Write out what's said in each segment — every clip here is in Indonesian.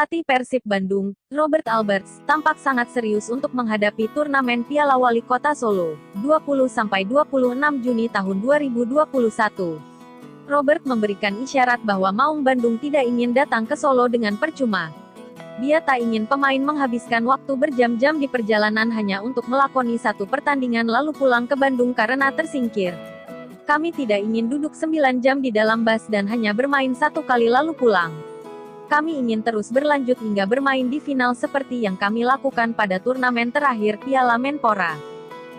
Pelatih Persib Bandung, Robert Alberts, tampak sangat serius untuk menghadapi turnamen Piala Wali Kota Solo, 20–26 Juni tahun 2021. Robert memberikan isyarat bahwa Maung Bandung tidak ingin datang ke Solo dengan percuma. Dia tak ingin pemain menghabiskan waktu berjam-jam di perjalanan hanya untuk melakoni satu pertandingan lalu pulang ke Bandung karena tersingkir. Kami tidak ingin duduk 9 jam di dalam bus dan hanya bermain satu kali lalu pulang. Kami ingin terus berlanjut hingga bermain di final seperti yang kami lakukan pada turnamen terakhir Piala Menpora.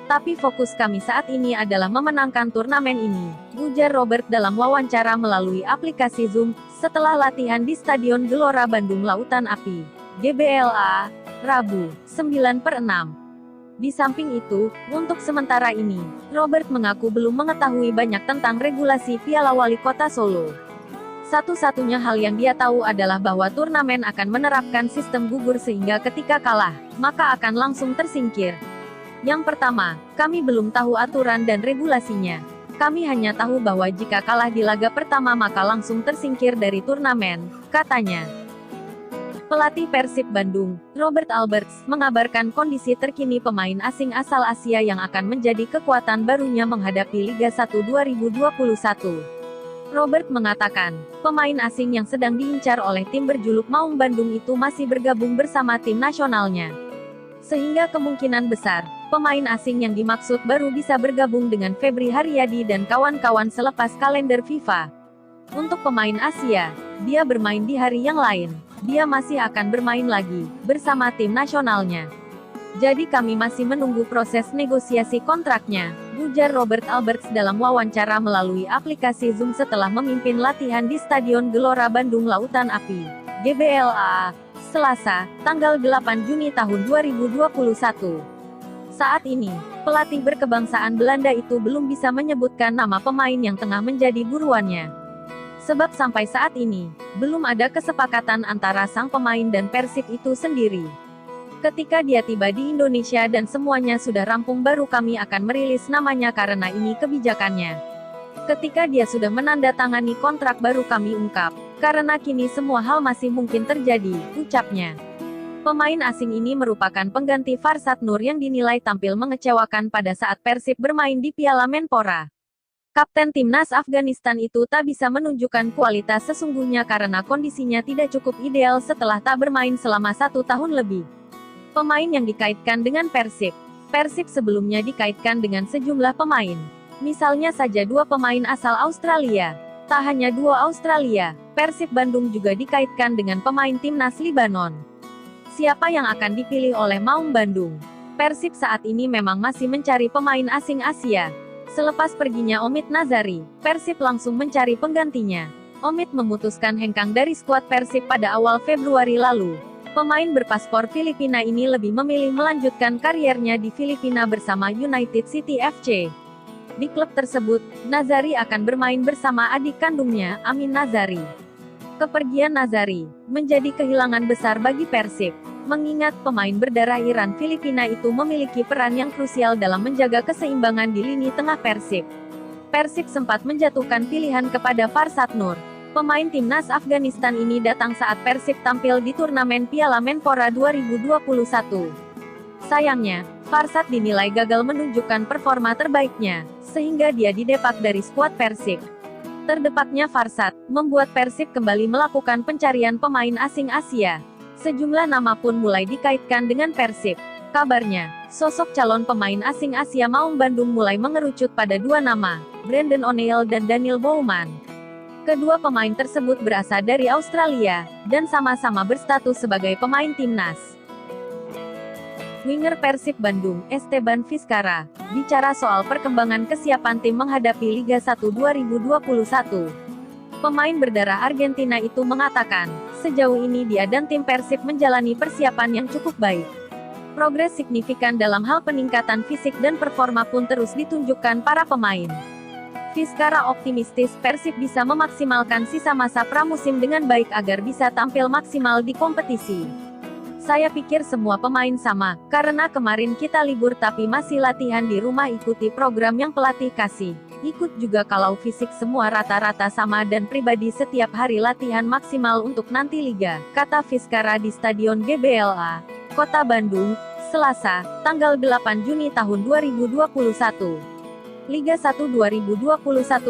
Tapi fokus kami saat ini adalah memenangkan turnamen ini, ujar Robert dalam wawancara melalui aplikasi Zoom, setelah latihan di Stadion Gelora Bandung Lautan Api, GBLA, Rabu, 9/6. Di samping itu, untuk sementara ini, Robert mengaku belum mengetahui banyak tentang regulasi Piala Wali Kota Solo. Satu-satunya hal yang dia tahu adalah bahwa turnamen akan menerapkan sistem gugur sehingga ketika kalah, maka akan langsung tersingkir. Yang pertama, kami belum tahu aturan dan regulasinya. Kami hanya tahu bahwa jika kalah di laga pertama maka langsung tersingkir dari turnamen, katanya. Pelatih Persib Bandung, Robert Alberts, mengabarkan kondisi terkini pemain asing asal Asia yang akan menjadi kekuatan barunya menghadapi Liga 1 2021. Robert mengatakan, pemain asing yang sedang diincar oleh tim berjuluk Maung Bandung itu masih bergabung bersama tim nasionalnya. Sehingga kemungkinan besar, pemain asing yang dimaksud baru bisa bergabung dengan Febri Haryadi dan kawan-kawan selepas kalender FIFA. Untuk pemain Asia, dia bermain di hari yang lain. Dia masih akan bermain lagi, bersama tim nasionalnya. Jadi kami masih menunggu proses negosiasi kontraknya, ujar Robert Alberts dalam wawancara melalui aplikasi Zoom setelah memimpin latihan di Stadion Gelora Bandung Lautan Api, GBLA, Selasa, tanggal 8 Juni tahun 2021. Saat ini, pelatih berkebangsaan Belanda itu belum bisa menyebutkan nama pemain yang tengah menjadi buruannya. Sebab sampai saat ini, belum ada kesepakatan antara sang pemain dan Persib itu sendiri. Ketika dia tiba di Indonesia dan semuanya sudah rampung baru kami akan merilis namanya karena ini kebijakannya. Ketika dia sudah menandatangani kontrak baru kami ungkap, karena kini semua hal masih mungkin terjadi, ucapnya. Pemain asing ini merupakan pengganti Farsad Nur yang dinilai tampil mengecewakan pada saat Persib bermain di Piala Menpora. Kapten timnas Afghanistan itu tak bisa menunjukkan kualitas sesungguhnya karena kondisinya tidak cukup ideal setelah tak bermain selama 1 tahun lebih. Pemain yang dikaitkan dengan Persib. Persib sebelumnya dikaitkan dengan sejumlah pemain. Misalnya saja 2 pemain asal Australia. Tak hanya 2 Australia, Persib Bandung juga dikaitkan dengan pemain timnas Libanon. Siapa yang akan dipilih oleh Maung Bandung? Persib saat ini memang masih mencari pemain asing Asia. Selepas perginya Omid Nazari, Persib langsung mencari penggantinya. Omid memutuskan hengkang dari skuad Persib pada awal Februari lalu. Pemain berpaspor Filipina ini lebih memilih melanjutkan kariernya di Filipina bersama United City FC. Di klub tersebut, Nazari akan bermain bersama adik kandungnya, Amin Nazari. Kepergian Nazari menjadi kehilangan besar bagi Persib, mengingat pemain berdarah Iran Filipina itu memiliki peran yang krusial dalam menjaga keseimbangan di lini tengah Persib. Persib sempat menjatuhkan pilihan kepada Farsad Nur. Pemain timnas Afghanistan ini datang saat Persib tampil di turnamen Piala Menpora 2021. Sayangnya, Farsad dinilai gagal menunjukkan performa terbaiknya, sehingga dia didepak dari skuad Persib. Terdepaknya Farsad membuat Persib kembali melakukan pencarian pemain asing Asia. Sejumlah nama pun mulai dikaitkan dengan Persib. Kabarnya, sosok calon pemain asing Asia Maung Bandung mulai mengerucut pada 2 nama, Brandon O'Neil dan Daniel Bowman. Kedua pemain tersebut berasal dari Australia, dan sama-sama berstatus sebagai pemain timnas. Winger Persib Bandung, Esteban Vizcara, bicara soal perkembangan kesiapan tim menghadapi Liga 1 2021. Pemain berdarah Argentina itu mengatakan, sejauh ini dia dan tim Persib menjalani persiapan yang cukup baik. Progres signifikan dalam hal peningkatan fisik dan performa pun terus ditunjukkan para pemain. Vizcara optimistis Persib bisa memaksimalkan sisa masa pramusim dengan baik agar bisa tampil maksimal di kompetisi. Saya pikir semua pemain sama, karena kemarin kita libur tapi masih latihan di rumah ikuti program yang pelatih kasih. Ikut juga kalau fisik semua rata-rata sama dan pribadi setiap hari latihan maksimal untuk nanti liga, kata Vizcara di Stadion GBLA, Kota Bandung, Selasa, tanggal 8 Juni tahun 2021. Liga 1 2021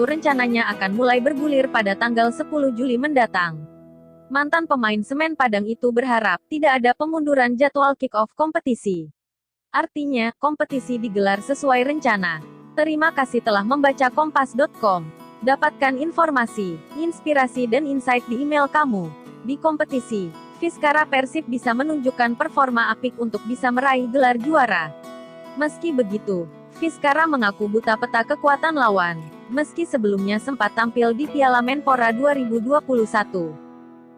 rencananya akan mulai bergulir pada tanggal 10 Juli mendatang. Mantan pemain Semen Padang itu berharap tidak ada pemunduran jadwal kick-off kompetisi. Artinya, kompetisi digelar sesuai rencana. Terima kasih telah membaca Kompas.com. Dapatkan informasi, inspirasi dan insight di email kamu. Di kompetisi, Vizcara Persib bisa menunjukkan performa apik untuk bisa meraih gelar juara. Meski begitu, Vizcara mengaku buta peta kekuatan lawan, meski sebelumnya sempat tampil di Piala Menpora 2021.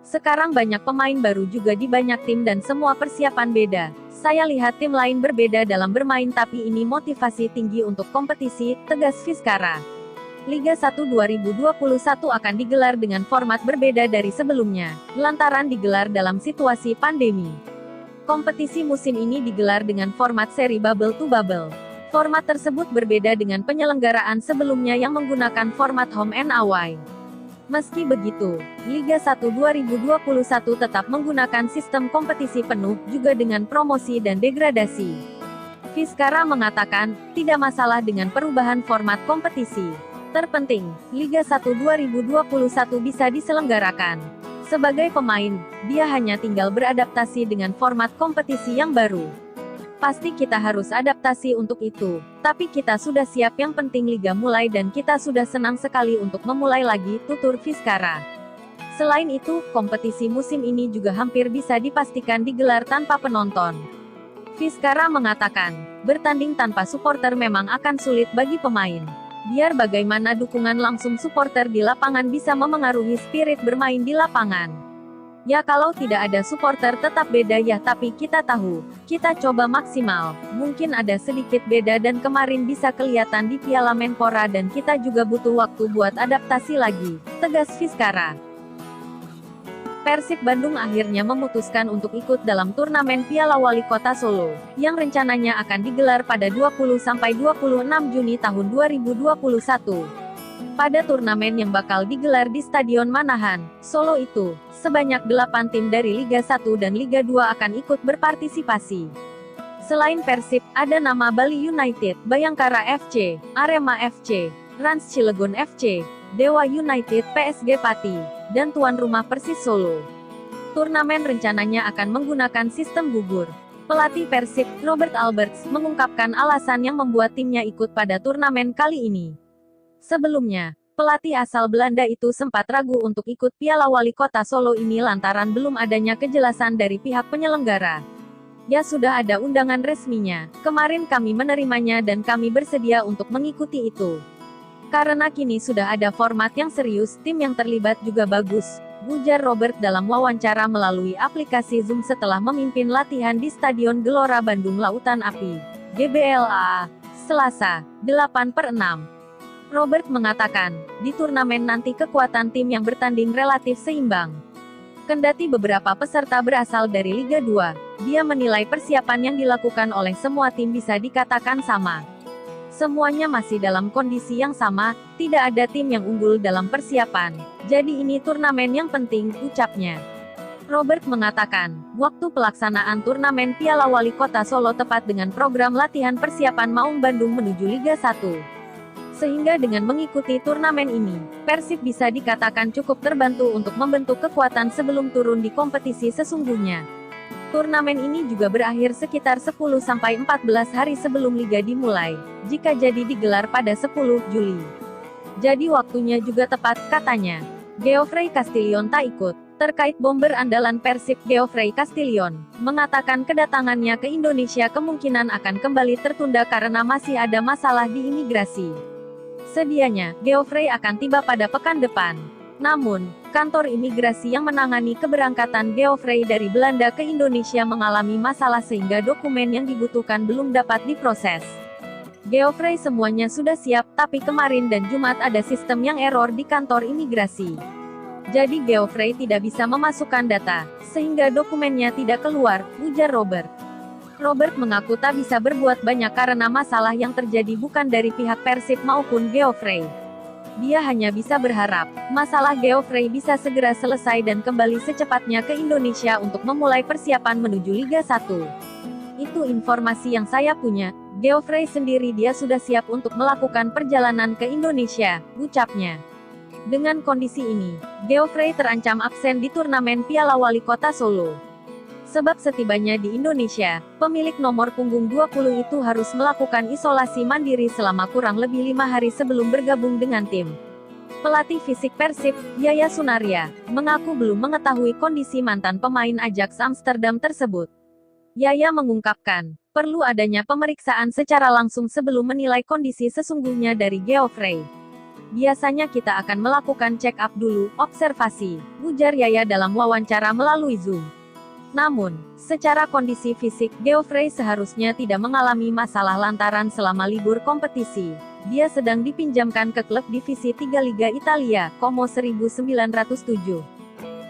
Sekarang banyak pemain baru juga di banyak tim dan semua persiapan beda. Saya lihat tim lain berbeda dalam bermain tapi ini motivasi tinggi untuk kompetisi, tegas Vizcara. Liga 1 2021 akan digelar dengan format berbeda dari sebelumnya, lantaran digelar dalam situasi pandemi. Kompetisi musim ini digelar dengan format seri bubble to bubble. Format tersebut berbeda dengan penyelenggaraan sebelumnya yang menggunakan format home and away. Meski begitu, Liga 1 2021 tetap menggunakan sistem kompetisi penuh, juga dengan promosi dan degradasi. Vizcara mengatakan, tidak masalah dengan perubahan format kompetisi. Terpenting, Liga 1 2021 bisa diselenggarakan. Sebagai pemain, dia hanya tinggal beradaptasi dengan format kompetisi yang baru. Pasti kita harus adaptasi untuk itu, tapi kita sudah siap, yang penting liga mulai dan kita sudah senang sekali untuk memulai lagi, tutur Vizcara. Selain itu, kompetisi musim ini juga hampir bisa dipastikan digelar tanpa penonton. Vizcara mengatakan, bertanding tanpa supporter memang akan sulit bagi pemain. Biar bagaimana dukungan langsung supporter di lapangan bisa memengaruhi spirit bermain di lapangan. Ya kalau tidak ada supporter tetap beda ya, tapi kita tahu, kita coba maksimal, mungkin ada sedikit beda dan kemarin bisa kelihatan di Piala Menpora dan kita juga butuh waktu buat adaptasi lagi, tegas Vizcara. Persib Bandung akhirnya memutuskan untuk ikut dalam turnamen Piala Wali Kota Solo, yang rencananya akan digelar pada 20–26 Juni tahun 2021. Pada turnamen yang bakal digelar di Stadion Manahan, Solo itu, sebanyak 8 tim dari Liga 1 dan Liga 2 akan ikut berpartisipasi. Selain Persib, ada nama Bali United, Bayangkara FC, Arema FC, Rans Cilegon FC, Dewa United, PSG Pati, dan tuan rumah Persis Solo. Turnamen rencananya akan menggunakan sistem gugur. Pelatih Persib, Robert Alberts, mengungkapkan alasan yang membuat timnya ikut pada turnamen kali ini. Sebelumnya, pelatih asal Belanda itu sempat ragu untuk ikut Piala Wali Kota Solo ini lantaran belum adanya kejelasan dari pihak penyelenggara. Ya sudah ada undangan resminya, kemarin kami menerimanya dan kami bersedia untuk mengikuti itu. Karena kini sudah ada format yang serius, tim yang terlibat juga bagus, ujar Robert dalam wawancara melalui aplikasi Zoom setelah memimpin latihan di Stadion Gelora Bandung Lautan Api, GBLA, Selasa, 8/6. Robert mengatakan, di turnamen nanti kekuatan tim yang bertanding relatif seimbang. Kendati beberapa peserta berasal dari Liga 2, dia menilai persiapan yang dilakukan oleh semua tim bisa dikatakan sama. Semuanya masih dalam kondisi yang sama, tidak ada tim yang unggul dalam persiapan. Jadi ini turnamen yang penting, ucapnya. Robert mengatakan, waktu pelaksanaan turnamen Piala Wali Kota Solo tepat dengan program latihan persiapan Maung Bandung menuju Liga 1. Sehingga dengan mengikuti turnamen ini, Persib bisa dikatakan cukup terbantu untuk membentuk kekuatan sebelum turun di kompetisi sesungguhnya. Turnamen ini juga berakhir sekitar 10–14 hari sebelum liga dimulai, jika jadi digelar pada 10 Juli. Jadi waktunya juga tepat, katanya. Geoffrey Castillion tak ikut. Terkait bomber andalan Persib Geoffrey Castillion, mengatakan kedatangannya ke Indonesia kemungkinan akan kembali tertunda karena masih ada masalah di imigrasi. Sedianya, Geoffrey akan tiba pada pekan depan. Namun, kantor imigrasi yang menangani keberangkatan Geoffrey dari Belanda ke Indonesia mengalami masalah sehingga dokumen yang dibutuhkan belum dapat diproses. Geoffrey semuanya sudah siap, tapi kemarin dan Jumat ada sistem yang error di kantor imigrasi. Jadi Geoffrey tidak bisa memasukkan data, sehingga dokumennya tidak keluar, ujar Robert. Robert mengaku tak bisa berbuat banyak karena masalah yang terjadi bukan dari pihak Persib maupun Geoffrey. Dia hanya bisa berharap masalah Geoffrey bisa segera selesai dan kembali secepatnya ke Indonesia untuk memulai persiapan menuju Liga 1. Itu informasi yang saya punya. Geoffrey sendiri dia sudah siap untuk melakukan perjalanan ke Indonesia, ucapnya. Dengan kondisi ini, Geoffrey terancam absen di turnamen Piala Wali Kota Solo. Sebab setibanya di Indonesia, pemilik nomor punggung 20 itu harus melakukan isolasi mandiri selama kurang lebih 5 hari sebelum bergabung dengan tim. Pelatih fisik Persib, Yaya Sunaria, mengaku belum mengetahui kondisi mantan pemain Ajax Amsterdam tersebut. Yaya mengungkapkan, perlu adanya pemeriksaan secara langsung sebelum menilai kondisi sesungguhnya dari Geoffrey. Biasanya kita akan melakukan check up dulu, observasi, ujar Yaya dalam wawancara melalui Zoom. Namun, secara kondisi fisik, Geoffrey seharusnya tidak mengalami masalah lantaran selama libur kompetisi. Dia sedang dipinjamkan ke klub divisi 3 Liga Italia, Como 1907.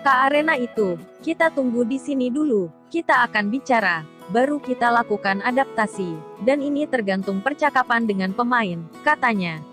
Ke arena itu, kita tunggu di sini dulu, kita akan bicara, baru kita lakukan adaptasi, dan ini tergantung percakapan dengan pemain, katanya.